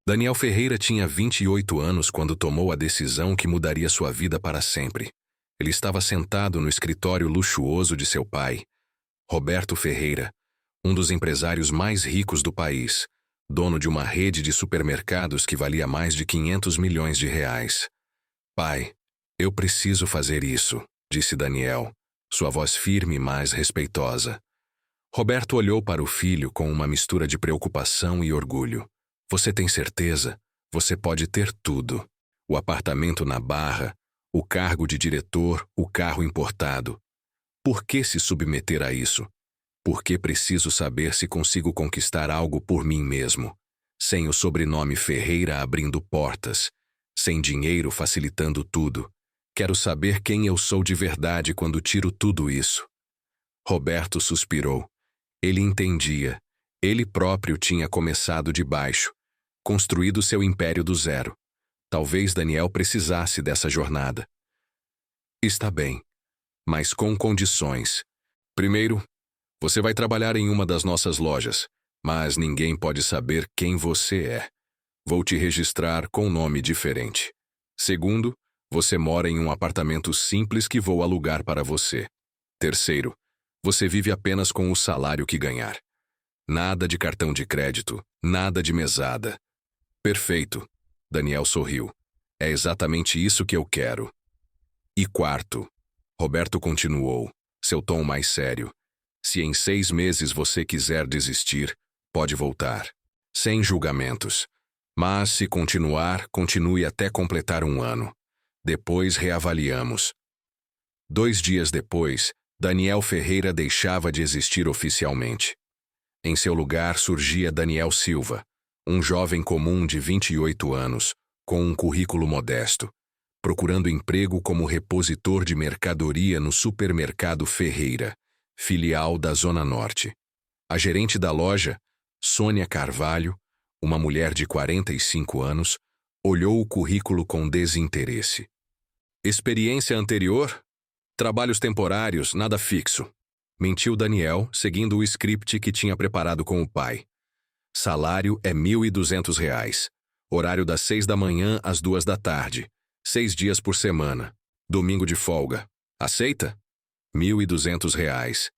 Daniel Ferreira tinha 28 anos quando tomou a decisão que mudaria sua vida para sempre. Ele estava sentado no escritório luxuoso de seu pai, Roberto Ferreira, um dos empresários mais ricos do país, dono de uma rede de supermercados que valia mais de 500 milhões de reais. Pai, eu preciso fazer isso, disse Daniel, sua voz firme, mas respeitosa. Roberto olhou para o filho com uma mistura de preocupação e orgulho. Você tem certeza? Você pode ter tudo. O apartamento na Barra, o cargo de diretor, o carro importado. Por que se submeter a isso? Porque preciso saber se consigo conquistar algo por mim mesmo, sem o sobrenome Ferreira abrindo portas, sem dinheiro facilitando tudo. Quero saber quem eu sou de verdade quando tiro tudo isso. Roberto suspirou. Ele entendia. Ele próprio tinha começado de baixo, construído seu império do zero. Talvez Daniel precisasse dessa jornada. Está bem, mas com condições. Primeiro, você vai trabalhar em uma das nossas lojas, mas ninguém pode saber quem você é. Vou te registrar com nome diferente. Segundo, você mora em um apartamento simples que vou alugar para você. Terceiro, você vive apenas com o salário que ganhar. Nada de cartão de crédito, nada de mesada. Perfeito, Daniel sorriu. É exatamente isso que eu quero. E quarto, Roberto continuou, seu tom mais sério. Se em 6 meses você quiser desistir, pode voltar. Sem julgamentos. Mas se continuar, continue até completar 1 ano. Depois reavaliamos. 2 dias depois, Daniel Ferreira deixava de existir oficialmente. Em seu lugar surgia Daniel Silva, um jovem comum de 28 anos, com um currículo modesto, procurando emprego como repositor de mercadoria no supermercado Ferreira, filial da Zona Norte. A gerente da loja, Sônia Carvalho, uma mulher de 45 anos, olhou o currículo com desinteresse. Experiência anterior? Trabalhos temporários, nada fixo. Mentiu Daniel, seguindo o script que tinha preparado com o pai. Salário é R$ 1.200. Horário das 6 da manhã às 2 da tarde. 6 dias por semana. Domingo de folga. Aceita? R$ 1.200.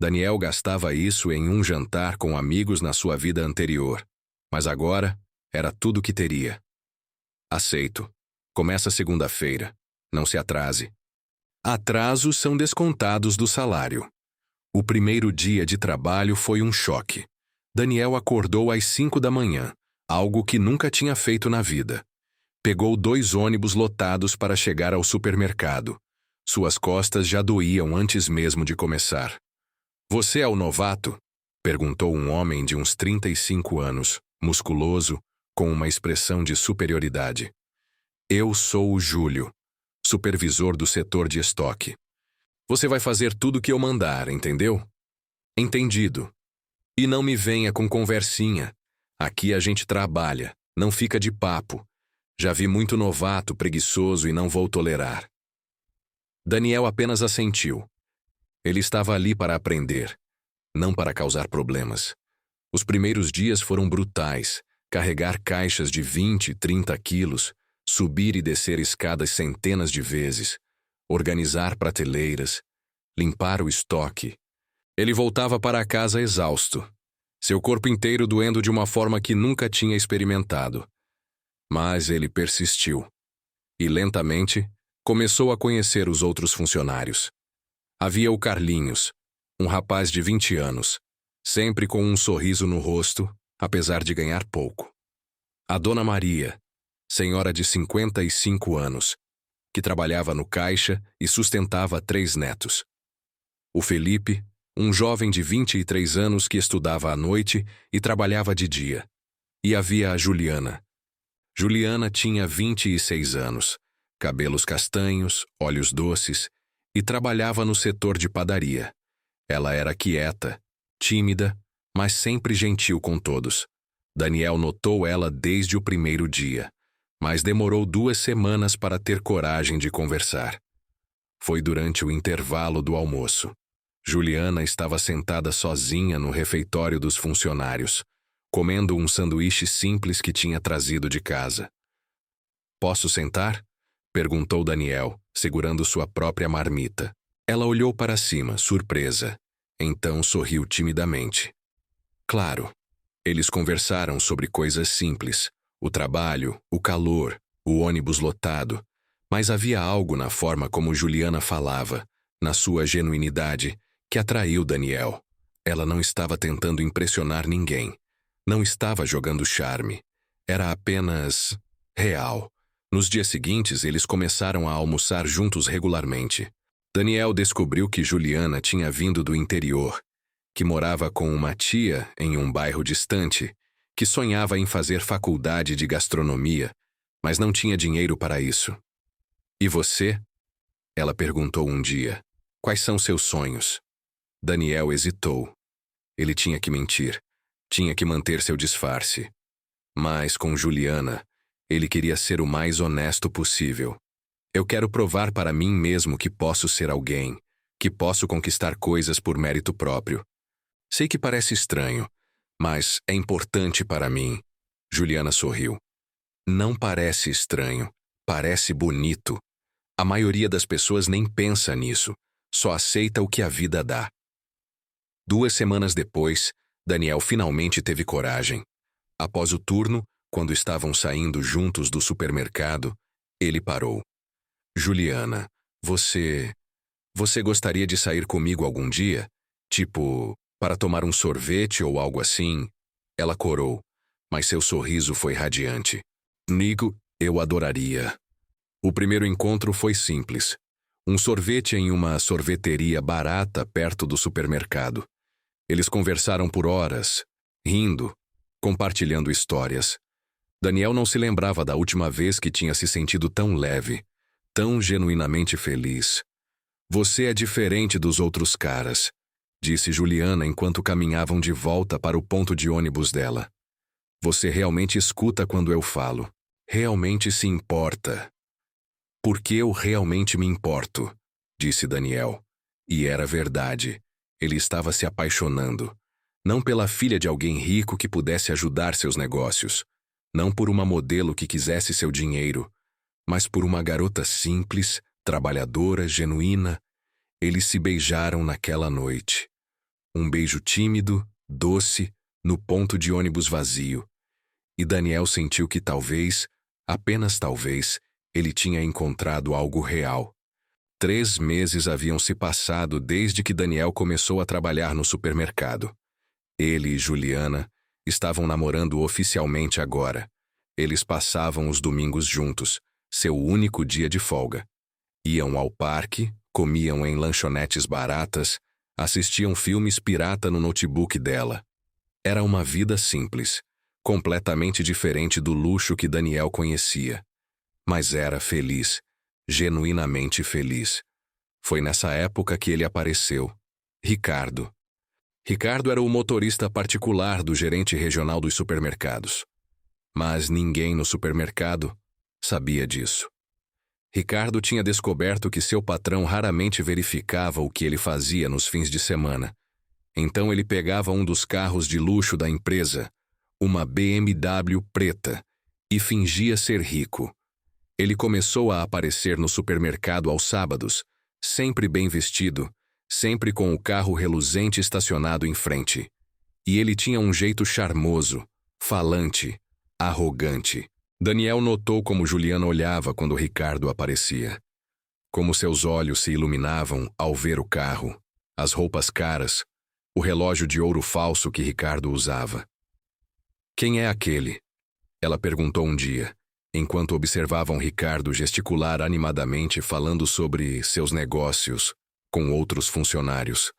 Daniel gastava isso em um jantar com amigos na sua vida anterior. Mas agora, era tudo que teria. Aceito. Começa segunda-feira. Não se atrase. Atrasos são descontados do salário. O primeiro dia de trabalho foi um choque. Daniel acordou às 5 da manhã, algo que nunca tinha feito na vida. Pegou 2 ônibus lotados para chegar ao supermercado. Suas costas já doíam antes mesmo de começar. Você é o novato? Perguntou um homem de uns 35 anos, musculoso, com uma expressão de superioridade. Eu sou o Júlio, supervisor do setor de estoque. Você vai fazer tudo o que eu mandar, entendeu? Entendido. E não me venha com conversinha. Aqui a gente trabalha, não fica de papo. Já vi muito novato, preguiçoso e não vou tolerar. Daniel apenas assentiu. Ele estava ali para aprender, não para causar problemas. Os primeiros dias foram brutais. Carregar caixas de 20, 30 quilos, subir e descer escadas centenas de vezes, organizar prateleiras, limpar o estoque. Ele voltava para casa exausto, seu corpo inteiro doendo de uma forma que nunca tinha experimentado. Mas ele persistiu. E lentamente, começou a conhecer os outros funcionários. Havia o Carlinhos, um rapaz de 20 anos, sempre com um sorriso no rosto, apesar de ganhar pouco. A Dona Maria, senhora de 55 anos, que trabalhava no caixa e sustentava 3 netos. O Felipe, um jovem de 23 anos que estudava à noite e trabalhava de dia. E havia a Juliana. Juliana tinha 26 anos, cabelos castanhos, olhos doces, e trabalhava no setor de padaria. Ela era quieta, tímida, mas sempre gentil com todos. Daniel notou ela desde o primeiro dia, mas demorou 2 semanas para ter coragem de conversar. Foi durante o intervalo do almoço. Juliana estava sentada sozinha no refeitório dos funcionários, comendo um sanduíche simples que tinha trazido de casa. Posso sentar? Perguntou Daniel, segurando sua própria marmita. Ela olhou para cima, surpresa. Então sorriu timidamente. Claro. Eles conversaram sobre coisas simples. O trabalho, o calor, o ônibus lotado. Mas havia algo na forma como Juliana falava, na sua genuinidade, que atraiu Daniel. Ela não estava tentando impressionar ninguém. Não estava jogando charme. Era apenas real. Nos dias seguintes, eles começaram a almoçar juntos regularmente. Daniel descobriu que Juliana tinha vindo do interior, que morava com uma tia em um bairro distante, que sonhava em fazer faculdade de gastronomia, mas não tinha dinheiro para isso. E você? Ela perguntou um dia. Quais são seus sonhos? Daniel hesitou. Ele tinha que mentir. Tinha que manter seu disfarce. Mas com Juliana, ele queria ser o mais honesto possível. Eu quero provar para mim mesmo que posso ser alguém, que posso conquistar coisas por mérito próprio. Sei que parece estranho, mas é importante para mim. Juliana sorriu. Não parece estranho, parece bonito. A maioria das pessoas nem pensa nisso, só aceita o que a vida dá. 2 semanas depois, Daniel finalmente teve coragem. Após o turno, quando estavam saindo juntos do supermercado, ele parou. Juliana, você gostaria de sair comigo algum dia? Tipo, para tomar um sorvete ou algo assim? Ela corou, mas seu sorriso foi radiante. Nico, eu adoraria. O primeiro encontro foi simples. Um sorvete em uma sorveteria barata perto do supermercado. Eles conversaram por horas, rindo, compartilhando histórias. Daniel não se lembrava da última vez que tinha se sentido tão leve, tão genuinamente feliz. Você é diferente dos outros caras, disse Juliana enquanto caminhavam de volta para o ponto de ônibus dela. Você realmente escuta quando eu falo. Realmente se importa. Porque eu realmente me importo, disse Daniel. E era verdade. Ele estava se apaixonando. Não pela filha de alguém rico que pudesse ajudar seus negócios. Não por uma modelo que quisesse seu dinheiro. Mas por uma garota simples, trabalhadora, genuína. Eles se beijaram naquela noite. Um beijo tímido, doce, no ponto de ônibus vazio. E Daniel sentiu que talvez, apenas talvez, ele tinha encontrado algo real. 3 meses haviam se passado desde que Daniel começou a trabalhar no supermercado. Ele e Juliana estavam namorando oficialmente agora. Eles passavam os domingos juntos, seu único dia de folga. Iam ao parque, comiam em lanchonetes baratas, assistiam filmes pirata no notebook dela. Era uma vida simples, completamente diferente do luxo que Daniel conhecia. Mas era feliz, genuinamente feliz. Foi nessa época que ele apareceu. Ricardo. Ricardo era o motorista particular do gerente regional dos supermercados. Mas ninguém no supermercado sabia disso. Ricardo tinha descoberto que seu patrão raramente verificava o que ele fazia nos fins de semana. Então ele pegava um dos carros de luxo da empresa, uma BMW preta, e fingia ser rico. Ele começou a aparecer no supermercado aos sábados, sempre bem vestido, sempre com o carro reluzente estacionado em frente. E ele tinha um jeito charmoso, falante, arrogante. Daniel notou como Juliana olhava quando Ricardo aparecia. Como seus olhos se iluminavam ao ver o carro, as roupas caras, o relógio de ouro falso que Ricardo usava. Quem é aquele? Ela perguntou um dia, enquanto observavam Ricardo gesticular animadamente falando sobre seus negócios com outros funcionários.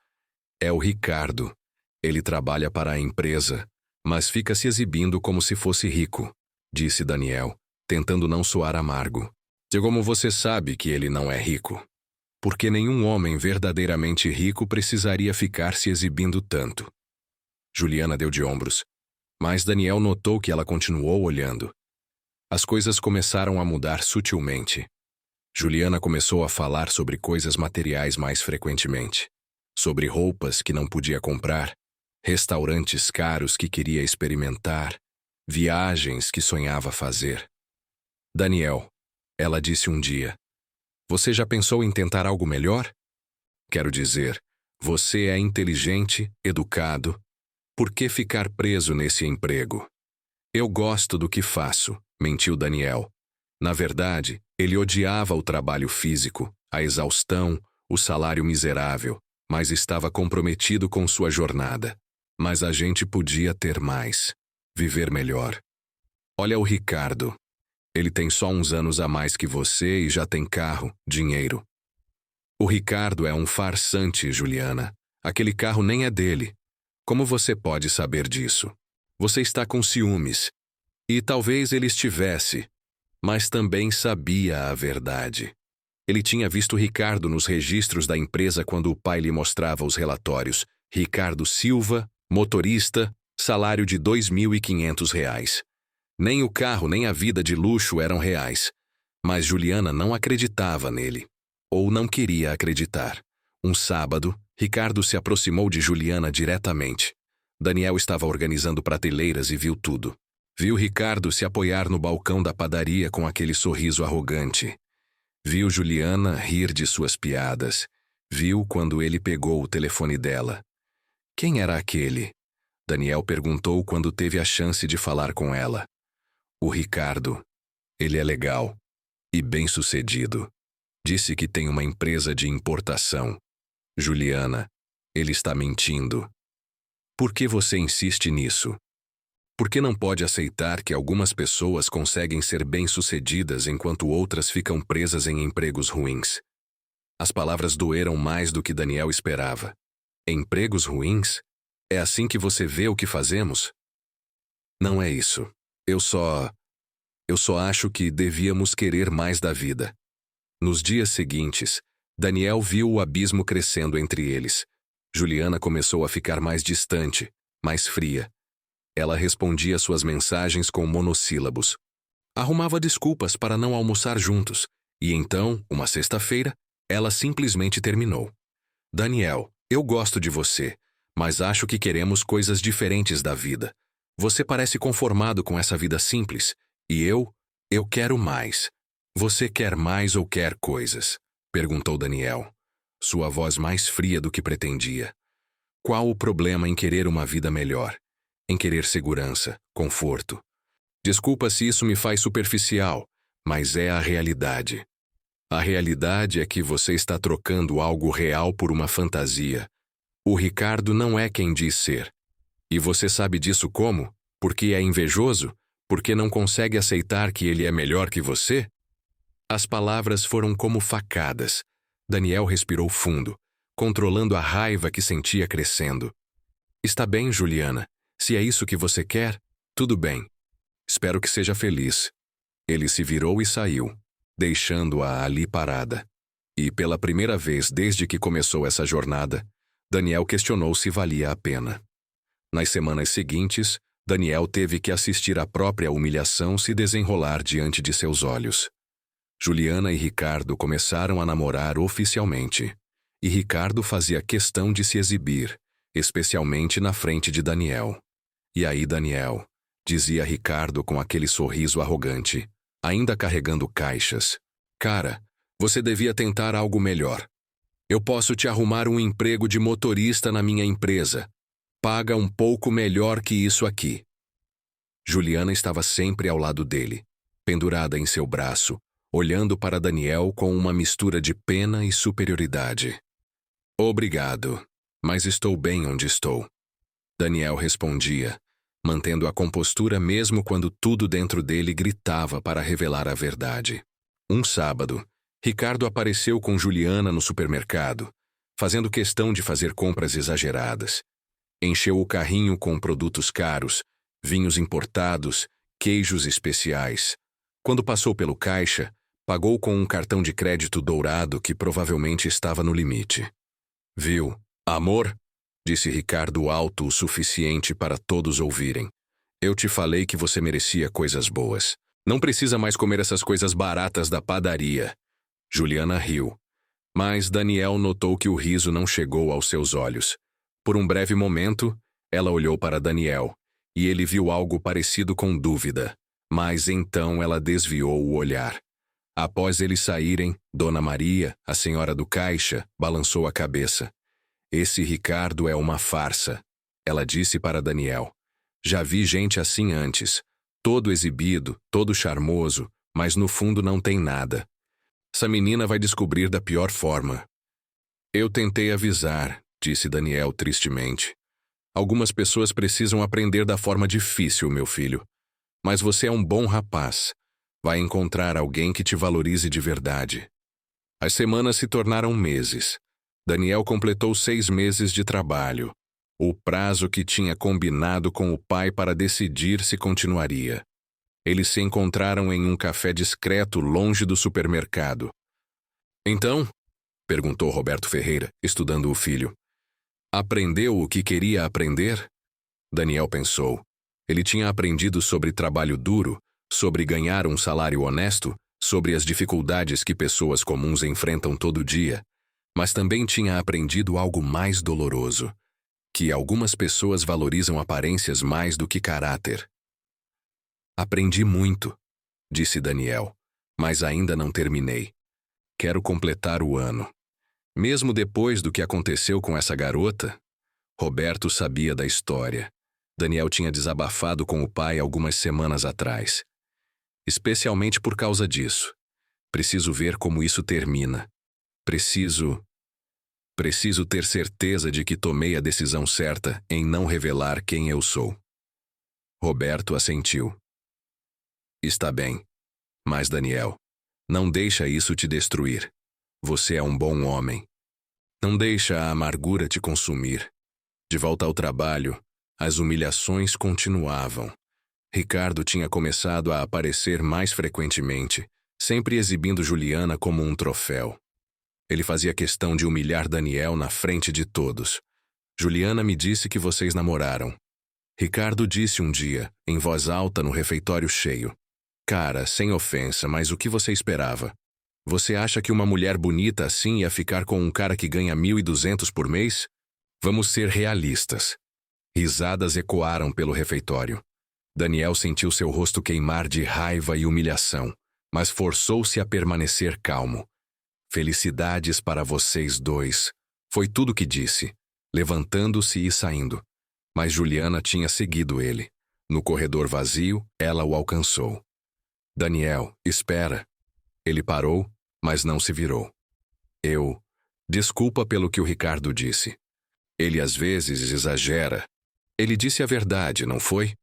É o Ricardo. Ele trabalha para a empresa, mas fica se exibindo como se fosse rico, disse Daniel, tentando não soar amargo. E como você sabe que ele não é rico? Porque nenhum homem verdadeiramente rico precisaria ficar se exibindo tanto. Juliana deu de ombros, mas Daniel notou que ela continuou olhando. As coisas começaram a mudar sutilmente. Juliana começou a falar sobre coisas materiais mais frequentemente. Sobre roupas que não podia comprar, restaurantes caros que queria experimentar, viagens que sonhava fazer. Daniel, ela disse um dia, você já pensou em tentar algo melhor? Quero dizer, você é inteligente, educado. Por que ficar preso nesse emprego? Eu gosto do que faço, mentiu Daniel. Na verdade, ele odiava o trabalho físico, a exaustão, o salário miserável, mas estava comprometido com sua jornada. Mas a gente podia ter mais, viver melhor. Olha o Ricardo. Ele tem só uns anos a mais que você e já tem carro, dinheiro. O Ricardo é um farsante, Juliana. Aquele carro nem é dele. Como você pode saber disso? Você está com ciúmes. E talvez ele estivesse, mas também sabia a verdade. Ele tinha visto Ricardo nos registros da empresa quando o pai lhe mostrava os relatórios. Ricardo Silva, motorista, salário de R$ 2.500. Nem o carro nem a vida de luxo eram reais. Mas Juliana não acreditava nele. Ou não queria acreditar. Um sábado, Ricardo se aproximou de Juliana diretamente. Daniel estava organizando prateleiras e viu tudo. Viu Ricardo se apoiar no balcão da padaria com aquele sorriso arrogante. Viu Juliana rir de suas piadas. Viu quando ele pegou o telefone dela. Quem era aquele? Daniel perguntou quando teve a chance de falar com ela. O Ricardo. Ele é legal. E bem-sucedido. Disse que tem uma empresa de importação. Juliana, ele está mentindo. Por que você insiste nisso? Por que não pode aceitar que algumas pessoas conseguem ser bem-sucedidas enquanto outras ficam presas em empregos ruins? As palavras doeram mais do que Daniel esperava. Empregos ruins? É assim que você vê o que fazemos? Não é isso. Eu só acho que devíamos querer mais da vida. Nos dias seguintes, Daniel viu o abismo crescendo entre eles. Juliana começou a ficar mais distante, mais fria. Ela respondia suas mensagens com monossílabos. Arrumava desculpas para não almoçar juntos. E então, uma sexta-feira, ela simplesmente terminou. Daniel, eu gosto de você, mas acho que queremos coisas diferentes da vida. Você parece conformado com essa vida simples. E eu quero mais. Você quer mais ou quer coisas? Perguntou Daniel, sua voz mais fria do que pretendia. Qual o problema em querer uma vida melhor? Em querer segurança, conforto? Desculpa se isso me faz superficial, mas é a realidade. A realidade é que você está trocando algo real por uma fantasia. O Ricardo não é quem diz ser. E você sabe disso como? Porque é invejoso? Porque não consegue aceitar que ele é melhor que você? As palavras foram como facadas. Daniel respirou fundo, controlando a raiva que sentia crescendo. Está bem, Juliana. Se é isso que você quer, tudo bem. Espero que seja feliz. Ele se virou e saiu, deixando-a ali parada. E pela primeira vez desde que começou essa jornada, Daniel questionou se valia a pena. Nas semanas seguintes, Daniel teve que assistir à própria humilhação se desenrolar diante de seus olhos. Juliana e Ricardo começaram a namorar oficialmente, e Ricardo fazia questão de se exibir, especialmente na frente de Daniel. E aí, Daniel, dizia Ricardo com aquele sorriso arrogante, ainda carregando caixas. Cara, você devia tentar algo melhor. Eu posso te arrumar um emprego de motorista na minha empresa. Paga um pouco melhor que isso aqui. Juliana estava sempre ao lado dele, pendurada em seu braço, olhando para Daniel com uma mistura de pena e superioridade. Obrigado, mas estou bem onde estou. Daniel respondia, mantendo a compostura mesmo quando tudo dentro dele gritava para revelar a verdade. Um sábado, Ricardo apareceu com Juliana no supermercado, fazendo questão de fazer compras exageradas. Encheu o carrinho com produtos caros, vinhos importados, queijos especiais. Quando passou pelo caixa, pagou com um cartão de crédito dourado que provavelmente estava no limite. Viu, amor? Disse Ricardo alto o suficiente para todos ouvirem. Eu te falei que você merecia coisas boas. Não precisa mais comer essas coisas baratas da padaria. Juliana riu. Mas Daniel notou que o riso não chegou aos seus olhos. Por um breve momento, Ela olhou para Daniel, e ele viu algo parecido com dúvida, mas então ela desviou o olhar. Após eles saírem, Dona Maria, a senhora do caixa, balançou a cabeça. Esse Ricardo é uma farsa, ela disse para Daniel. Já vi gente assim antes, todo exibido, todo charmoso, mas no fundo não tem nada. Essa menina vai descobrir da pior forma. Eu tentei avisar, disse Daniel tristemente. Algumas pessoas precisam aprender da forma difícil, meu filho. Mas você é um bom rapaz. Vai encontrar alguém que te valorize de verdade. As semanas se tornaram meses. Daniel completou 6 meses de trabalho, o prazo que tinha combinado com o pai para decidir se continuaria. Eles se encontraram em um café discreto longe do supermercado. Então, perguntou Roberto Ferreira, estudando o filho. Aprendeu o que queria aprender? Daniel pensou. Ele tinha aprendido sobre trabalho duro, sobre ganhar um salário honesto, sobre as dificuldades que pessoas comuns enfrentam todo dia, mas também tinha aprendido algo mais doloroso, que algumas pessoas valorizam aparências mais do que caráter. Aprendi muito, disse Daniel, mas ainda não terminei. Quero completar o ano. Mesmo depois do que aconteceu com essa garota, Roberto sabia da história. Daniel tinha desabafado com o pai algumas semanas atrás. Especialmente por causa disso. Preciso ver como isso termina. Preciso ter certeza de que tomei a decisão certa em não revelar quem eu sou. Roberto assentiu. Está bem. Mas, Daniel, não deixa isso te destruir. Você é um bom homem. Não deixa a amargura te consumir. De volta ao trabalho, as humilhações continuavam. Ricardo tinha começado a aparecer mais frequentemente, sempre exibindo Juliana como um troféu. Ele fazia questão de humilhar Daniel na frente de todos. Juliana me disse que vocês namoraram. Ricardo disse um dia, em voz alta no refeitório cheio. Cara, sem ofensa, mas o que você esperava? Você acha que uma mulher bonita assim ia ficar com um cara que ganha 1.200 por mês? Vamos ser realistas. Risadas ecoaram pelo refeitório. Daniel sentiu seu rosto queimar de raiva e humilhação, mas forçou-se a permanecer calmo. Felicidades para vocês dois. Foi tudo que disse, levantando-se e saindo. Mas Juliana tinha seguido ele. No corredor vazio, ela o alcançou. Daniel, espera. Ele parou, mas não se virou. Desculpa pelo que o Ricardo disse. Ele às vezes exagera. Ele disse a verdade, não foi?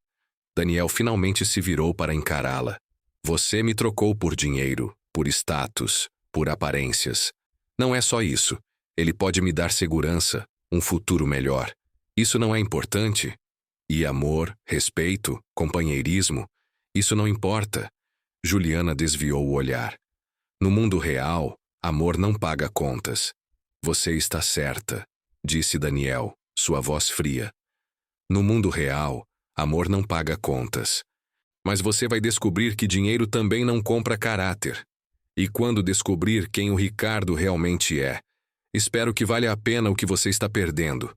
Daniel finalmente se virou para encará-la. Você me trocou por dinheiro, por status, por aparências. Não é só isso. Ele pode me dar segurança, um futuro melhor. Isso não é importante? E amor, respeito, companheirismo, isso não importa. Juliana desviou o olhar. No mundo real, amor não paga contas. Você está certa, disse Daniel, sua voz fria. No mundo real, amor não paga contas. Mas você vai descobrir que dinheiro também não compra caráter. E quando descobrir quem o Ricardo realmente é, espero que valha a pena o que você está perdendo.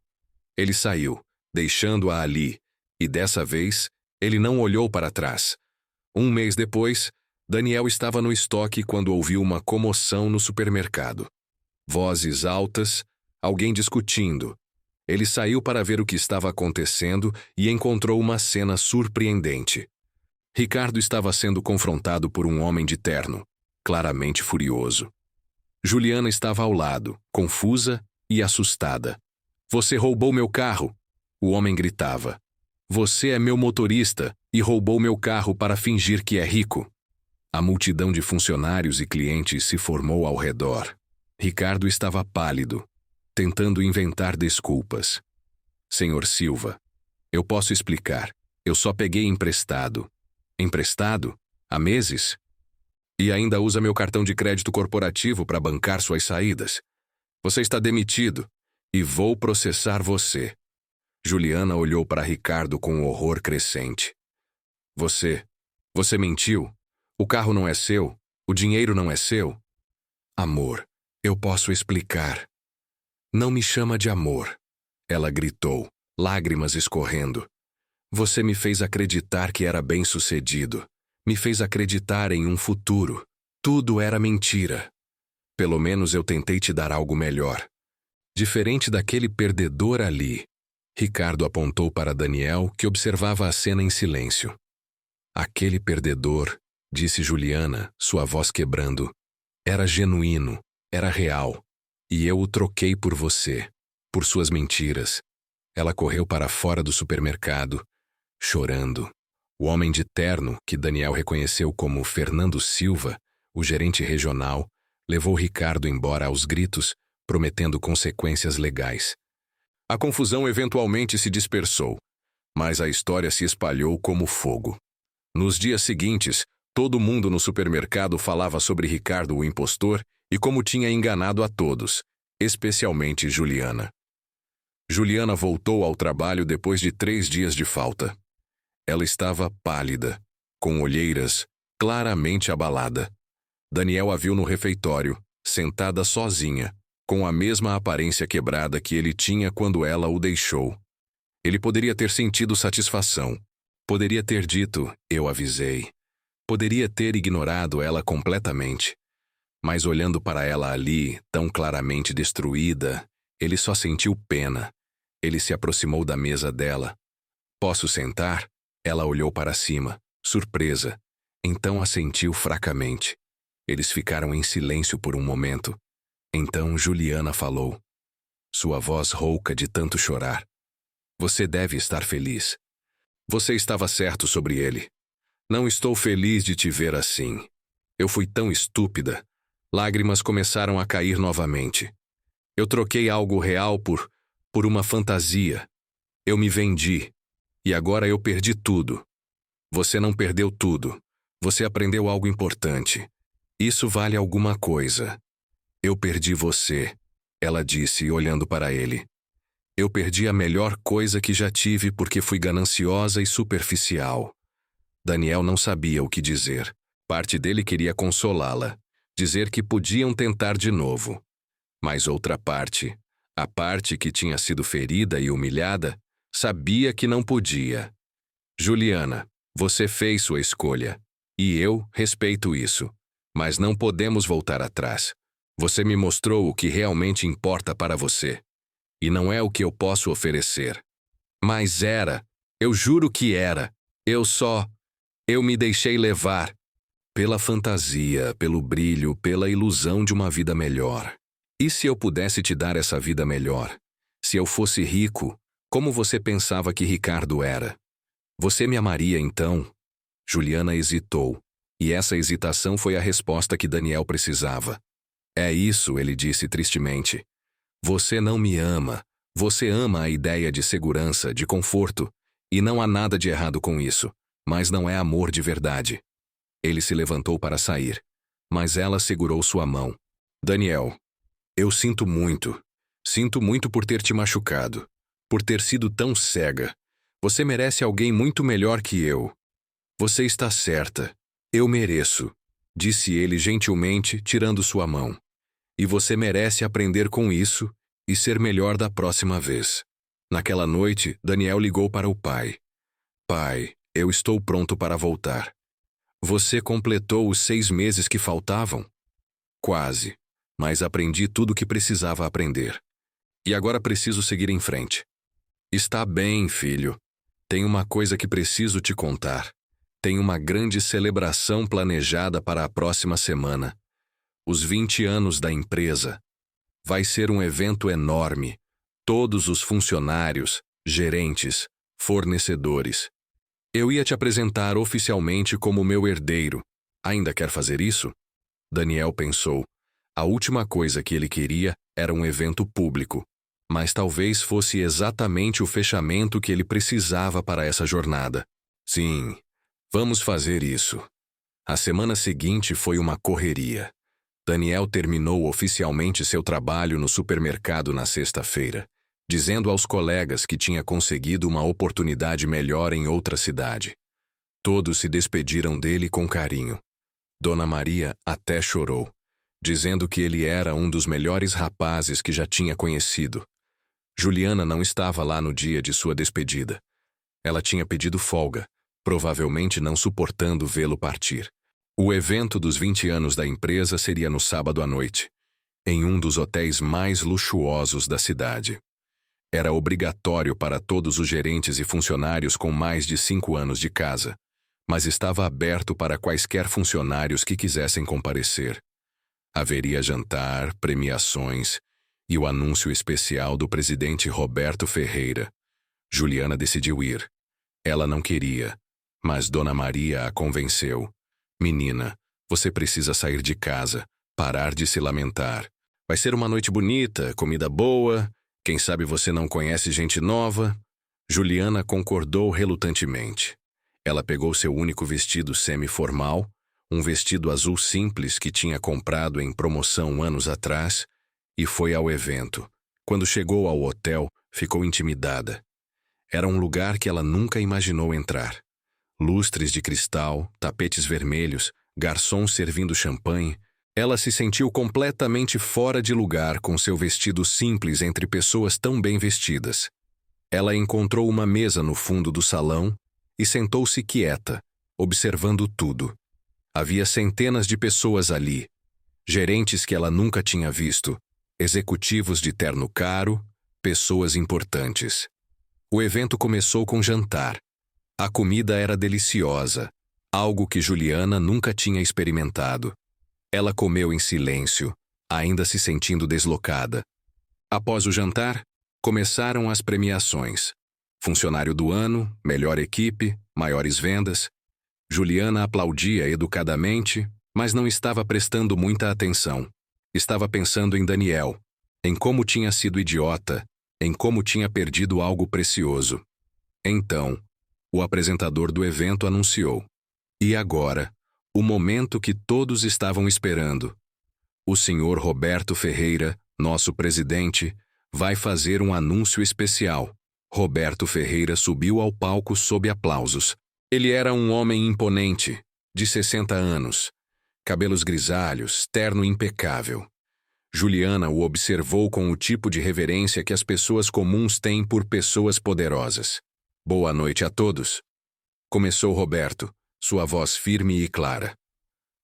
Ele saiu, deixando-a ali, e dessa vez, ele não olhou para trás. Um mês depois, Daniel estava no estoque quando ouviu uma comoção no supermercado. Vozes altas, alguém discutindo. Ele saiu para ver o que estava acontecendo e encontrou uma cena surpreendente. Ricardo estava sendo confrontado por um homem de terno, claramente furioso. Juliana estava ao lado, confusa e assustada. Você roubou meu carro! O homem gritava. Você é meu motorista e roubou meu carro para fingir que é rico. A multidão de funcionários e clientes se formou ao redor. Ricardo estava pálido, tentando inventar desculpas. Senhor Silva, eu posso explicar. Eu só peguei emprestado. Emprestado? Há meses? E ainda usa meu cartão de crédito corporativo para bancar suas saídas. Você está demitido e vou processar você. Juliana olhou para Ricardo com horror crescente. Você mentiu? O carro não é seu? O dinheiro não é seu? Amor, eu posso explicar. Não me chama de amor, ela gritou, lágrimas escorrendo. Você me fez acreditar que era bem-sucedido. Me fez acreditar em um futuro. Tudo era mentira. Pelo menos eu tentei te dar algo melhor. Diferente daquele perdedor ali. Ricardo apontou para Daniel, que observava a cena em silêncio. Aquele perdedor, disse Juliana, sua voz quebrando, era genuíno, era real. E eu o troquei por você, por suas mentiras. Ela correu para fora do supermercado, chorando. O homem de terno, que Daniel reconheceu como Fernando Silva, o gerente regional, levou Ricardo embora aos gritos, prometendo consequências legais. A confusão eventualmente se dispersou, mas a história se espalhou como fogo. Nos dias seguintes, todo mundo no supermercado falava sobre Ricardo o impostor e como tinha enganado a todos, especialmente Juliana. Juliana voltou ao trabalho depois de 3 dias de falta. Ela estava pálida, com olheiras, claramente abalada. Daniel a viu no refeitório, sentada sozinha, com a mesma aparência quebrada que ele tinha quando ela o deixou. Ele poderia ter sentido satisfação. Poderia ter dito, eu avisei. Poderia ter ignorado ela completamente. Mas olhando para ela ali, tão claramente destruída, ele só sentiu pena. Ele se aproximou da mesa dela. Posso sentar? Ela olhou para cima, surpresa. Então assentiu fracamente. Eles ficaram em silêncio por um momento. Então Juliana falou. Sua voz rouca de tanto chorar. Você deve estar feliz. Você estava certo sobre ele. Não estou feliz de te ver assim. Eu fui tão estúpida. Lágrimas começaram a cair novamente. Eu troquei algo real por uma fantasia. Eu me vendi. E agora eu perdi tudo. Você não perdeu tudo. Você aprendeu algo importante. Isso vale alguma coisa. Eu perdi você, ela disse, olhando para ele. Eu perdi a melhor coisa que já tive porque fui gananciosa e superficial. Daniel não sabia o que dizer. Parte dele queria consolá-la, dizer que podiam tentar de novo. Mas outra parte, a parte que tinha sido ferida e humilhada, sabia que não podia. Juliana, você fez sua escolha. E eu respeito isso. Mas não podemos voltar atrás. Você me mostrou o que realmente importa para você. E não é o que eu posso oferecer. Mas era. Eu juro que era. Eu me deixei levar. Pela fantasia, pelo brilho, pela ilusão de uma vida melhor. E se eu pudesse te dar essa vida melhor? Se eu fosse rico, como você pensava que Ricardo era? Você me amaria então? Juliana hesitou. E essa hesitação foi a resposta que Daniel precisava. É isso, ele disse tristemente. Você não me ama. Você ama a ideia de segurança, de conforto. E não há nada de errado com isso. Mas não é amor de verdade. Ele se levantou para sair. Mas ela segurou sua mão. Daniel, eu sinto muito. Sinto muito por ter te machucado. Por ter sido tão cega. Você merece alguém muito melhor que eu. Você está certa. Eu mereço, disse ele gentilmente, tirando sua mão. E você merece aprender com isso e ser melhor da próxima vez. Naquela noite, Daniel ligou para o pai. Pai, eu estou pronto para voltar. Você completou os 6 meses que faltavam? Quase, mas aprendi tudo o que precisava aprender. E agora preciso seguir em frente. Está bem, filho. Tem uma coisa que preciso te contar. Tem uma grande celebração planejada para a próxima semana. Os 20 anos da empresa. Vai ser um evento enorme. Todos os funcionários, gerentes, fornecedores. Eu ia te apresentar oficialmente como meu herdeiro. Ainda quer fazer isso? Daniel pensou. A última coisa que ele queria era um evento público. Mas talvez fosse exatamente o fechamento que ele precisava para essa jornada. Sim. Vamos fazer isso. A semana seguinte foi uma correria. Daniel terminou oficialmente seu trabalho no supermercado na sexta-feira, dizendo aos colegas que tinha conseguido uma oportunidade melhor em outra cidade. Todos se despediram dele com carinho. Dona Maria até chorou, dizendo que ele era um dos melhores rapazes que já tinha conhecido. Juliana não estava lá no dia de sua despedida. Ela tinha pedido folga, provavelmente não suportando vê-lo partir. O evento dos 20 anos da empresa seria no sábado à noite, em um dos hotéis mais luxuosos da cidade. Era obrigatório para todos os gerentes e funcionários com mais de 5 anos de casa, mas estava aberto para quaisquer funcionários que quisessem comparecer. Haveria jantar, premiações e o anúncio especial do presidente Roberto Ferreira. Juliana decidiu ir. Ela não queria, mas Dona Maria a convenceu. Menina, você precisa sair de casa, parar de se lamentar. Vai ser uma noite bonita, comida boa, quem sabe você não conhece gente nova? Juliana concordou relutantemente. Ela pegou seu único vestido semi-formal, um vestido azul simples que tinha comprado em promoção anos atrás, e foi ao evento. Quando chegou ao hotel, ficou intimidada. Era um lugar que ela nunca imaginou entrar. Lustres de cristal, tapetes vermelhos, garçons servindo champanhe. Ela se sentiu completamente fora de lugar com seu vestido simples entre pessoas tão bem vestidas. Ela encontrou uma mesa no fundo do salão e sentou-se quieta, observando tudo. Havia centenas de pessoas ali, gerentes que ela nunca tinha visto, executivos de terno caro, pessoas importantes. O evento começou com jantar. A comida era deliciosa, algo que Juliana nunca tinha experimentado. Ela comeu em silêncio, ainda se sentindo deslocada. Após o jantar, começaram as premiações. Funcionário do ano, melhor equipe, maiores vendas. Juliana aplaudia educadamente, mas não estava prestando muita atenção. Estava pensando em Daniel, em como tinha sido idiota, em como tinha perdido algo precioso. Então, o apresentador do evento anunciou. E agora, o momento que todos estavam esperando. O senhor Roberto Ferreira, nosso presidente, vai fazer um anúncio especial. Roberto Ferreira subiu ao palco sob aplausos. Ele era um homem imponente, de 60 anos, cabelos grisalhos, terno impecável. Juliana o observou com o tipo de reverência que as pessoas comuns têm por pessoas poderosas. Boa noite a todos. Começou Roberto, sua voz firme e clara.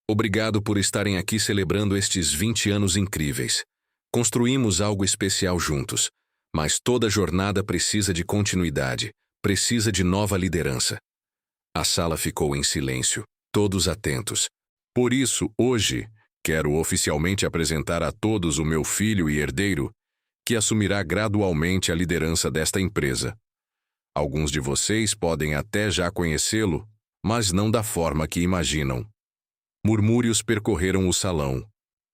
Obrigado por estarem aqui celebrando estes 20 anos incríveis. Construímos algo especial juntos, mas toda jornada precisa de continuidade, precisa de nova liderança. A sala ficou em silêncio, todos atentos. Por isso, hoje, quero oficialmente apresentar a todos o meu filho e herdeiro, que assumirá gradualmente a liderança desta empresa. Alguns de vocês podem até já conhecê-lo, mas não da forma que imaginam. Murmúrios percorreram o salão.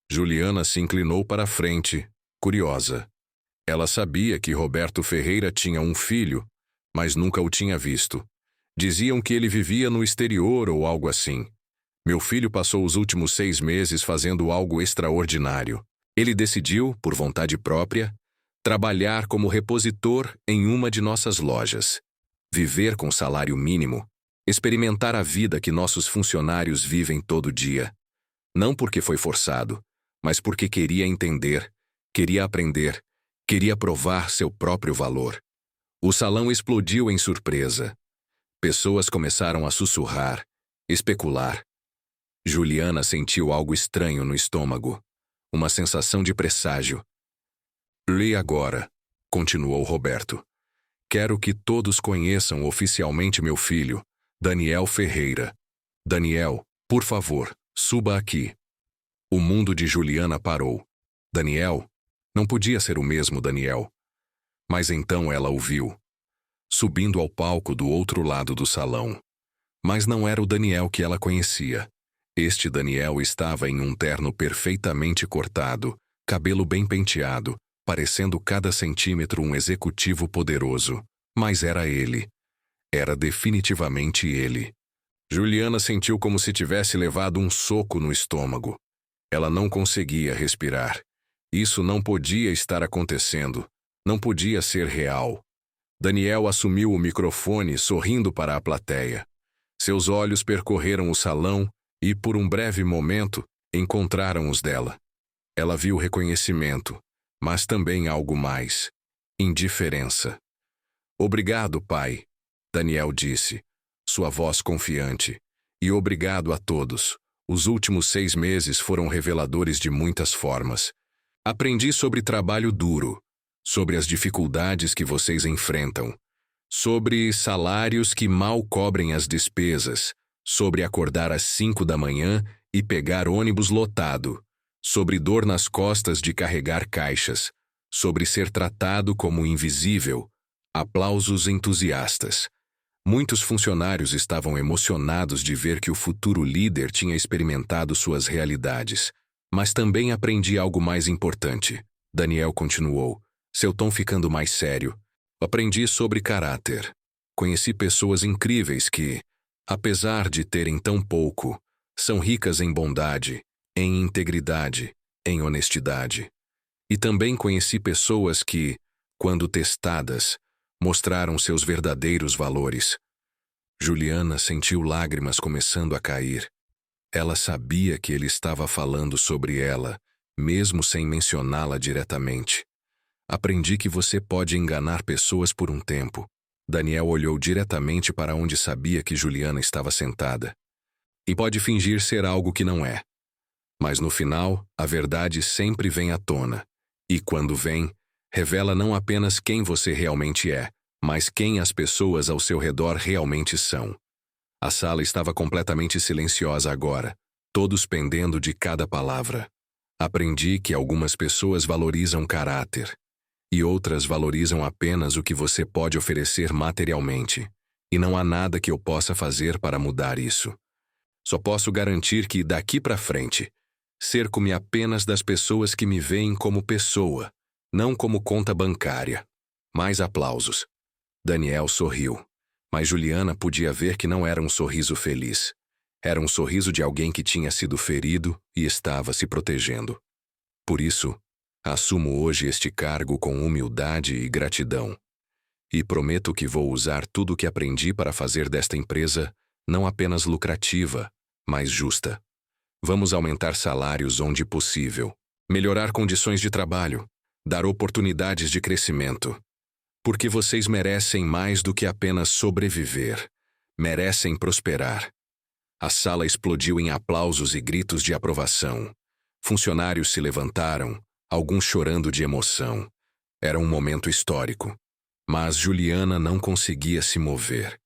Juliana se inclinou para a frente, curiosa. Ela sabia que Roberto Ferreira tinha um filho, mas nunca o tinha visto. Diziam que ele vivia no exterior ou algo assim. Meu filho passou os últimos 6 meses fazendo algo extraordinário. Ele decidiu, por vontade própria, trabalhar como repositor em uma de nossas lojas. Viver com salário mínimo. Experimentar a vida que nossos funcionários vivem todo dia. Não porque foi forçado, mas porque queria entender, queria aprender, queria provar seu próprio valor. O salão explodiu em surpresa. Pessoas começaram a sussurrar, especular. Juliana sentiu algo estranho no estômago, uma sensação de presságio. E agora, continuou Roberto. Quero que todos conheçam oficialmente meu filho, Daniel Ferreira. Daniel, por favor, suba aqui. O mundo de Juliana parou. Daniel? Não podia ser o mesmo Daniel. Mas então ela o viu, subindo ao palco do outro lado do salão. Mas não era o Daniel que ela conhecia. Este Daniel estava em um terno perfeitamente cortado, cabelo bem penteado, parecendo cada centímetro um executivo poderoso. Mas era ele. Era definitivamente ele. Juliana sentiu como se tivesse levado um soco no estômago. Ela não conseguia respirar. Isso não podia estar acontecendo. Não podia ser real. Daniel assumiu o microfone, sorrindo para a plateia. Seus olhos percorreram o salão e, por um breve momento, encontraram os dela. Ela viu reconhecimento, mas também algo mais. indiferença. Obrigado, pai, Daniel disse, sua voz confiante. E obrigado a todos. Os últimos 6 meses foram reveladores de muitas formas. Aprendi sobre trabalho duro, sobre as dificuldades que vocês enfrentam, sobre salários que mal cobrem as despesas, sobre acordar às 5 da manhã e pegar ônibus lotado, sobre dor nas costas de carregar caixas, sobre ser tratado como invisível. Aplausos entusiastas. Muitos funcionários estavam emocionados de ver que o futuro líder tinha experimentado suas realidades. Mas também aprendi algo mais importante. Daniel continuou, seu tom ficando mais sério. Aprendi sobre caráter. Conheci pessoas incríveis que, apesar de terem tão pouco, são ricas em bondade, em integridade, em honestidade. E também conheci pessoas que, quando testadas, mostraram seus verdadeiros valores. Juliana sentiu lágrimas começando a cair. Ela sabia que ele estava falando sobre ela, mesmo sem mencioná-la diretamente. Aprendi que você pode enganar pessoas por um tempo. Daniel olhou diretamente para onde sabia que Juliana estava sentada. E pode fingir ser algo que não é. Mas no final, a verdade sempre vem à tona. E quando vem, revela não apenas quem você realmente é, mas quem as pessoas ao seu redor realmente são. A sala estava completamente silenciosa agora, todos pendendo de cada palavra. Aprendi que algumas pessoas valorizam caráter, e outras valorizam apenas o que você pode oferecer materialmente, e não há nada que eu possa fazer para mudar isso. Só posso garantir que, daqui para frente, cerco-me apenas das pessoas que me veem como pessoa, não como conta bancária. Mais aplausos. Daniel sorriu, mas Juliana podia ver que não era um sorriso feliz. Era um sorriso de alguém que tinha sido ferido e estava se protegendo. Por isso, assumo hoje este cargo com humildade e gratidão. E prometo que vou usar tudo o que aprendi para fazer desta empresa não apenas lucrativa, mas justa. Vamos aumentar salários onde possível, melhorar condições de trabalho, dar oportunidades de crescimento. Porque vocês merecem mais do que apenas sobreviver. Merecem prosperar. A sala explodiu em aplausos e gritos de aprovação. Funcionários se levantaram, alguns chorando de emoção. Era um momento histórico. Mas Juliana não conseguia se mover.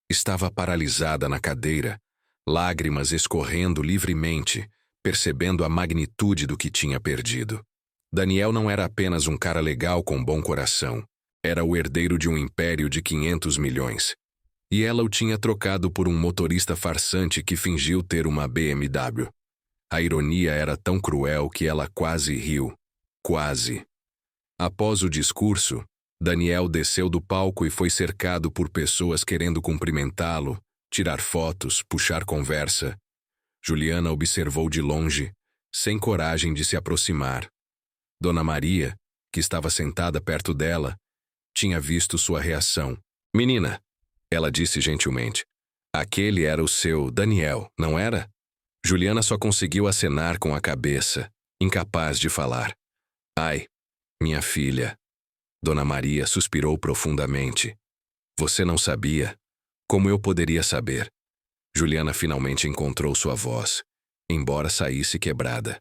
Estava paralisada na cadeira, lágrimas escorrendo livremente, percebendo a magnitude do que tinha perdido. Daniel não era apenas um cara legal com bom coração. Era o herdeiro de um império de 500 milhões. E ela o tinha trocado por um motorista farsante que fingiu ter uma BMW. A ironia era tão cruel que ela quase riu. Quase. Após o discurso, Daniel desceu do palco e foi cercado por pessoas querendo cumprimentá-lo, tirar fotos, puxar conversa. Juliana observou de longe, sem coragem de se aproximar. Dona Maria, que estava sentada perto dela, tinha visto sua reação. Menina, ela disse gentilmente. Aquele era o seu Daniel, não era? Juliana só conseguiu acenar com a cabeça, incapaz de falar. Ai, minha filha. Dona Maria suspirou profundamente. Você não sabia? Como eu poderia saber? Juliana finalmente encontrou sua voz, embora saísse quebrada.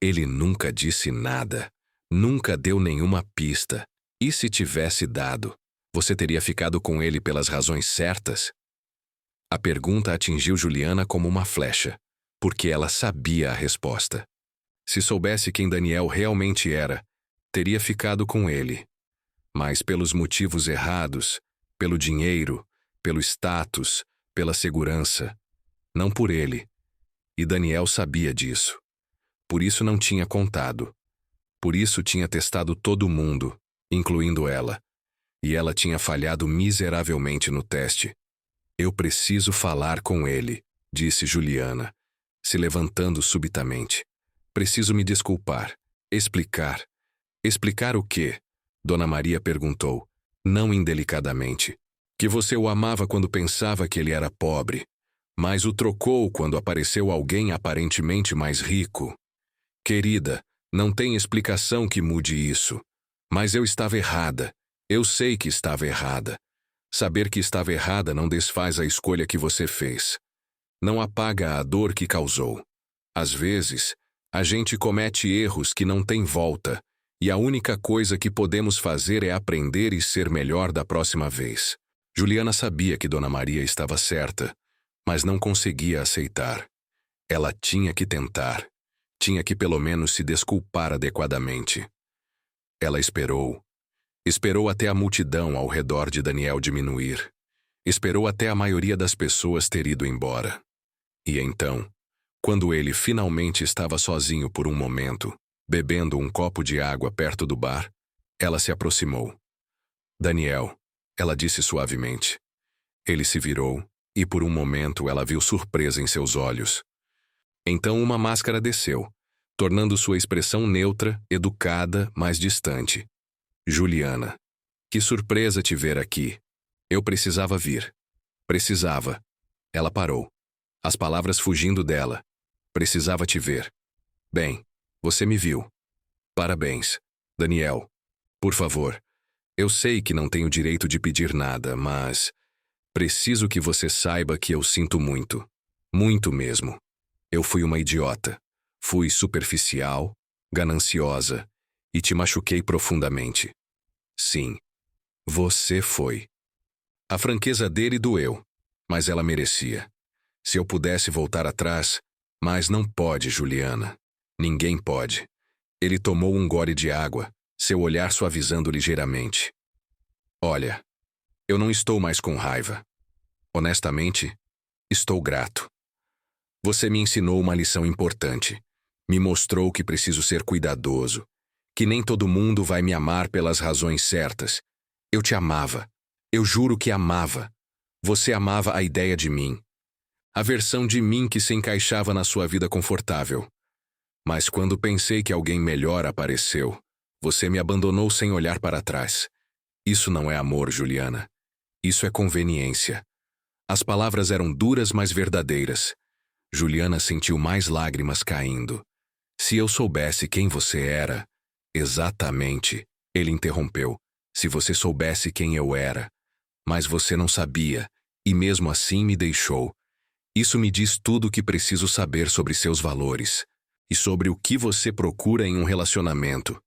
Ele nunca disse nada, nunca deu nenhuma pista. E se tivesse dado, você teria ficado com ele pelas razões certas? A pergunta atingiu Juliana como uma flecha, porque ela sabia a resposta. Se soubesse quem Daniel realmente era, teria ficado com ele. Mas pelos motivos errados, pelo dinheiro, pelo status, pela segurança. Não por ele. E Daniel sabia disso. Por isso não tinha contado. Por isso tinha testado todo mundo, incluindo ela. E ela tinha falhado miseravelmente no teste. Eu preciso falar com ele, disse Juliana, se levantando subitamente. Preciso me desculpar, explicar. Explicar o quê? Dona Maria perguntou, não indelicadamente. Que você o amava quando pensava que ele era pobre, mas o trocou quando apareceu alguém aparentemente mais rico. Querida, não tem explicação que mude isso. Mas eu estava errada. Eu sei que estava errada. Saber que estava errada não desfaz a escolha que você fez. Não apaga a dor que causou. Às vezes, a gente comete erros que não têm volta, e a única coisa que podemos fazer é aprender e ser melhor da próxima vez. Juliana sabia que Dona Maria estava certa, mas não conseguia aceitar. Ela tinha que tentar. Tinha que pelo menos se desculpar adequadamente. Ela esperou. Esperou até a multidão ao redor de Daniel diminuir. Esperou até a maioria das pessoas ter ido embora. E então, quando ele finalmente estava sozinho por um momento, bebendo um copo de água perto do bar, ela se aproximou. Daniel, ela disse suavemente. Ele se virou, e por um momento ela viu surpresa em seus olhos. Então uma máscara desceu, tornando sua expressão neutra, educada, mas distante. Juliana, que surpresa te ver aqui. Eu precisava vir. Precisava. Ela parou. As palavras fugindo dela. Precisava te ver. Bem, você me viu. Parabéns. Daniel, por favor. Eu sei que não tenho direito de pedir nada, mas preciso que você saiba que eu sinto muito. Muito mesmo. Eu fui uma idiota. Fui superficial, gananciosa e te machuquei profundamente. Sim, você foi. A franqueza dele doeu, mas ela merecia. Se eu pudesse voltar atrás, mas não pode, Juliana. Ninguém pode. Ele tomou um gole de água, seu olhar suavizando ligeiramente. Olha, eu não estou mais com raiva. Honestamente, estou grato. Você me ensinou uma lição importante. Me mostrou que preciso ser cuidadoso, que nem todo mundo vai me amar pelas razões certas. Eu te amava. Eu juro que amava. Você amava a ideia de mim. A versão de mim que se encaixava na sua vida confortável. Mas quando pensei que alguém melhor apareceu, você me abandonou sem olhar para trás. Isso não é amor, Juliana. Isso é conveniência. As palavras eram duras, mas verdadeiras. Juliana sentiu mais lágrimas caindo. Se eu soubesse quem você era... Exatamente, ele interrompeu. Se você soubesse quem eu era. Mas você não sabia, e mesmo assim me deixou. Isso me diz tudo o que preciso saber sobre seus valores. E sobre o que você procura em um relacionamento.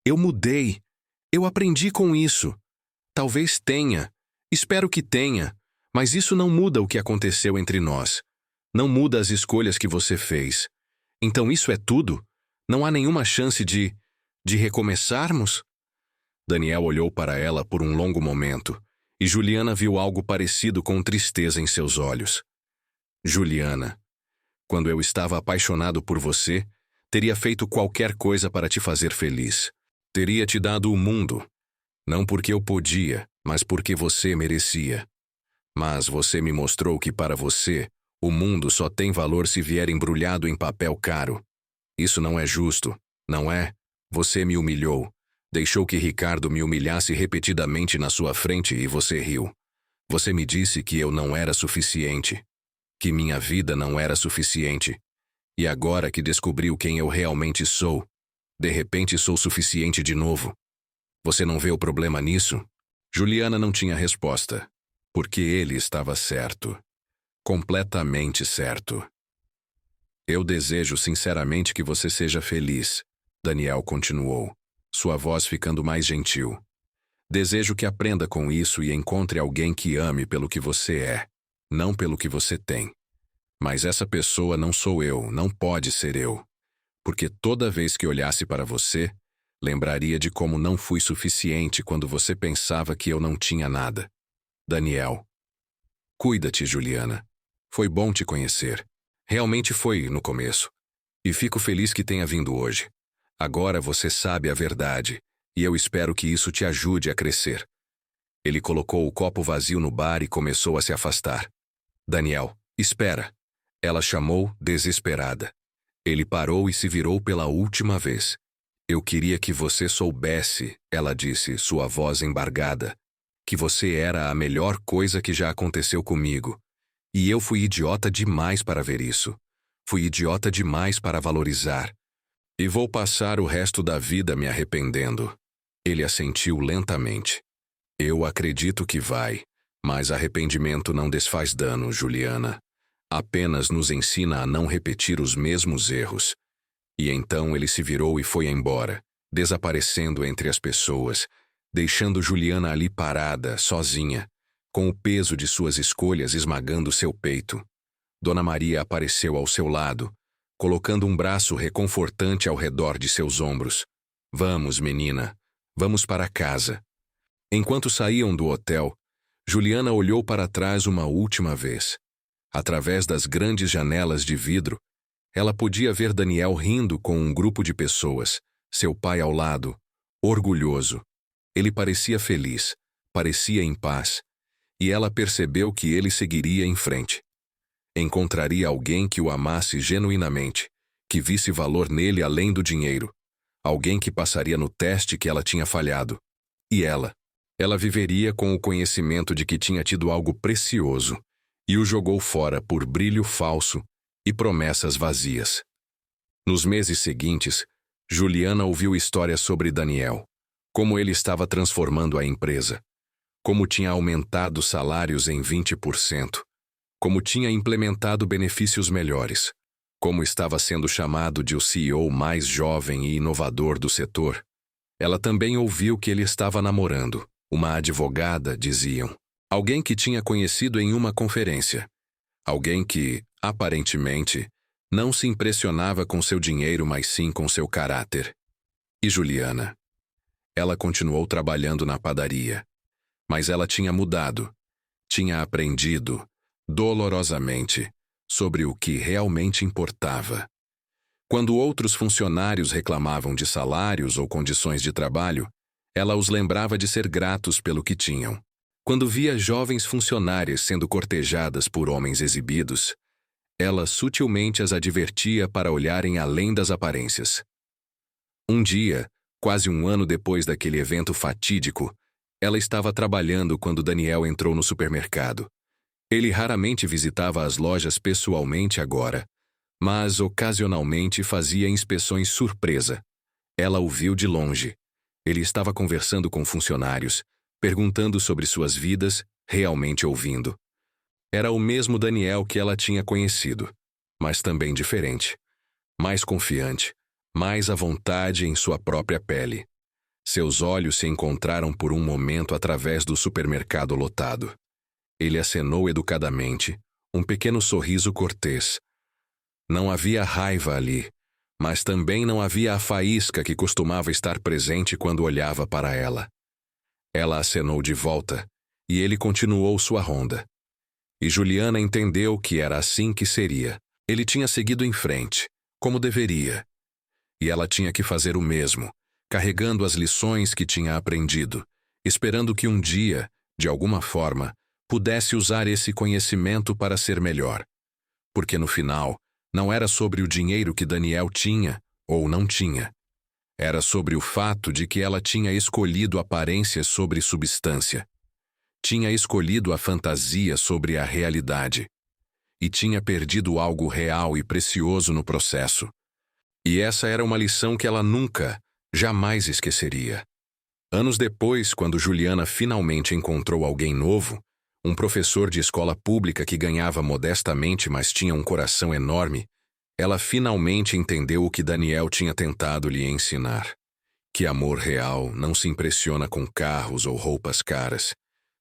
Eu mudei. Eu aprendi com isso. Talvez tenha. Espero que tenha. Mas isso não muda o que aconteceu entre nós. Não muda as escolhas que você fez. Então isso é tudo? Não há nenhuma chance de recomeçarmos? Daniel olhou para ela por um longo momento, e Juliana viu algo parecido com tristeza em seus olhos. Juliana, quando eu estava apaixonado por você, teria feito qualquer coisa para te fazer feliz. Teria te dado o mundo. Não porque eu podia, mas porque você merecia. Mas você me mostrou que para você, o mundo só tem valor se vier embrulhado em papel caro. Isso não é justo, não é? Você me humilhou. Deixou que Ricardo me humilhasse repetidamente na sua frente e você riu. Você me disse que eu não era suficiente. Que minha vida não era suficiente. E agora que descobriu quem eu realmente sou, de repente sou suficiente de novo. Você não vê o problema nisso? Juliana não tinha resposta. Porque ele estava certo. Completamente certo. Eu desejo sinceramente que você seja feliz, Daniel continuou, sua voz ficando mais gentil. Desejo que aprenda com isso e encontre alguém que ame pelo que você é, não pelo que você tem. Mas essa pessoa não sou eu, não pode ser eu. Porque toda vez que olhasse para você, lembraria de como não fui suficiente quando você pensava que eu não tinha nada. Daniel. Cuida-te, Juliana. Foi bom te conhecer. Realmente foi no começo. E fico feliz que tenha vindo hoje. Agora você sabe a verdade, e eu espero que isso te ajude a crescer. Ele colocou o copo vazio no bar e começou a se afastar. Daniel, espera. Ela chamou, desesperada. Ele parou e se virou pela última vez. Eu queria que você soubesse, ela disse, sua voz embargada, que você era a melhor coisa que já aconteceu comigo. E eu fui idiota demais para ver isso. Fui idiota demais para valorizar. E vou passar o resto da vida me arrependendo. Ele assentiu lentamente. Eu acredito que vai, mas arrependimento não desfaz dano, Juliana. Apenas nos ensina a não repetir os mesmos erros. E então ele se virou e foi embora, desaparecendo entre as pessoas, deixando Juliana ali parada, sozinha, com o peso de suas escolhas esmagando seu peito. Dona Maria apareceu ao seu lado, colocando um braço reconfortante ao redor de seus ombros. Vamos, menina, vamos para casa. Enquanto saíam do hotel, Juliana olhou para trás uma última vez. Através das grandes janelas de vidro, ela podia ver Daniel rindo com um grupo de pessoas, seu pai ao lado, orgulhoso. Ele parecia feliz, parecia em paz, e ela percebeu que ele seguiria em frente. Encontraria alguém que o amasse genuinamente, que visse valor nele além do dinheiro, alguém que passaria no teste que ela tinha falhado. E ela viveria com o conhecimento de que tinha tido algo precioso, e o jogou fora por brilho falso e promessas vazias. Nos meses seguintes, Juliana ouviu histórias sobre Daniel, como ele estava transformando a empresa, como tinha aumentado salários em 20%, como tinha implementado benefícios melhores, como estava sendo chamado de o CEO mais jovem e inovador do setor. Ela também ouviu que ele estava namorando uma advogada, diziam. Alguém que tinha conhecido em uma conferência. Alguém que, aparentemente, não se impressionava com seu dinheiro, mas sim com seu caráter. E Juliana? Ela continuou trabalhando na padaria. Mas ela tinha mudado. Tinha aprendido, dolorosamente, sobre o que realmente importava. Quando outros funcionários reclamavam de salários ou condições de trabalho, ela os lembrava de ser gratos pelo que tinham. Quando via jovens funcionárias sendo cortejadas por homens exibidos, ela sutilmente as advertia para olharem além das aparências. Um dia, quase um ano depois daquele evento fatídico, ela estava trabalhando quando Daniel entrou no supermercado. Ele raramente visitava as lojas pessoalmente agora, mas ocasionalmente fazia inspeções surpresa. Ela o viu de longe. Ele estava conversando com funcionários, perguntando sobre suas vidas, realmente ouvindo. Era o mesmo Daniel que ela tinha conhecido, mas também diferente. Mais confiante, mais à vontade em sua própria pele. Seus olhos se encontraram por um momento através do supermercado lotado. Ele acenou educadamente, um pequeno sorriso cortês. Não havia raiva ali, mas também não havia a faísca que costumava estar presente quando olhava para ela. Ela acenou de volta, e ele continuou sua ronda. E Juliana entendeu que era assim que seria. Ele tinha seguido em frente, como deveria. E ela tinha que fazer o mesmo, carregando as lições que tinha aprendido, esperando que um dia, de alguma forma, pudesse usar esse conhecimento para ser melhor. Porque no final, não era sobre o dinheiro que Daniel tinha ou não tinha. Era sobre o fato de que ela tinha escolhido aparência sobre substância. Tinha escolhido a fantasia sobre a realidade. E tinha perdido algo real e precioso no processo. E essa era uma lição que ela nunca, jamais esqueceria. Anos depois, quando Juliana finalmente encontrou alguém novo, um professor de escola pública que ganhava modestamente, mas tinha um coração enorme, ela finalmente entendeu o que Daniel tinha tentado lhe ensinar. Que amor real não se impressiona com carros ou roupas caras.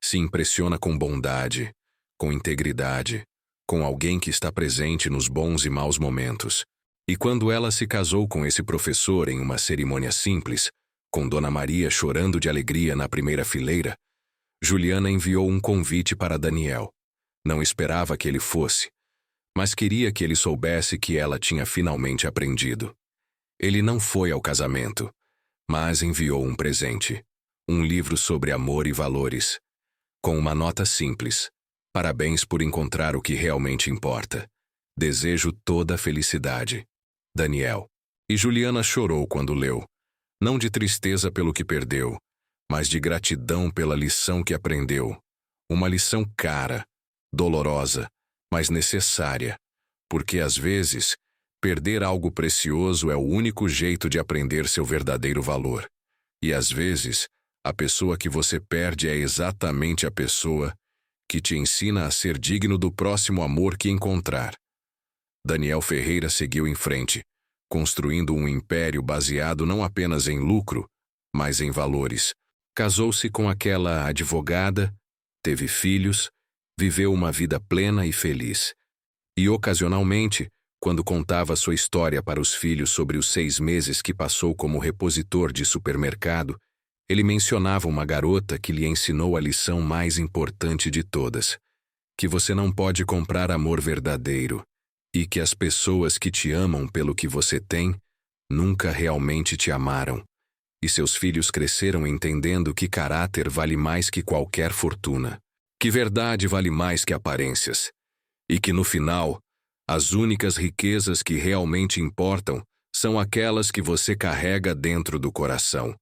Se impressiona com bondade, com integridade, com alguém que está presente nos bons e maus momentos. E quando ela se casou com esse professor em uma cerimônia simples, com Dona Maria chorando de alegria na primeira fileira, Juliana enviou um convite para Daniel. Não esperava que ele fosse, mas queria que ele soubesse que ela tinha finalmente aprendido. Ele não foi ao casamento, mas enviou um presente, um livro sobre amor e valores, com uma nota simples. Parabéns por encontrar o que realmente importa. Desejo toda a felicidade. Daniel. E Juliana chorou quando leu, não de tristeza pelo que perdeu, mas de gratidão pela lição que aprendeu. Uma lição cara, dolorosa, mas necessária, porque às vezes, perder algo precioso é o único jeito de aprender seu verdadeiro valor. E às vezes, a pessoa que você perde é exatamente a pessoa que te ensina a ser digno do próximo amor que encontrar. Daniel Ferreira seguiu em frente, construindo um império baseado não apenas em lucro, mas em valores. Casou-se com aquela advogada, teve filhos, viveu uma vida plena e feliz. E ocasionalmente, quando contava sua história para os filhos sobre os 6 meses que passou como repositor de supermercado, ele mencionava uma garota que lhe ensinou a lição mais importante de todas: que você não pode comprar amor verdadeiro e que as pessoas que te amam pelo que você tem nunca realmente te amaram. E seus filhos cresceram entendendo que caráter vale mais que qualquer fortuna, que verdade vale mais que aparências, e que no final, as únicas riquezas que realmente importam são aquelas que você carrega dentro do coração.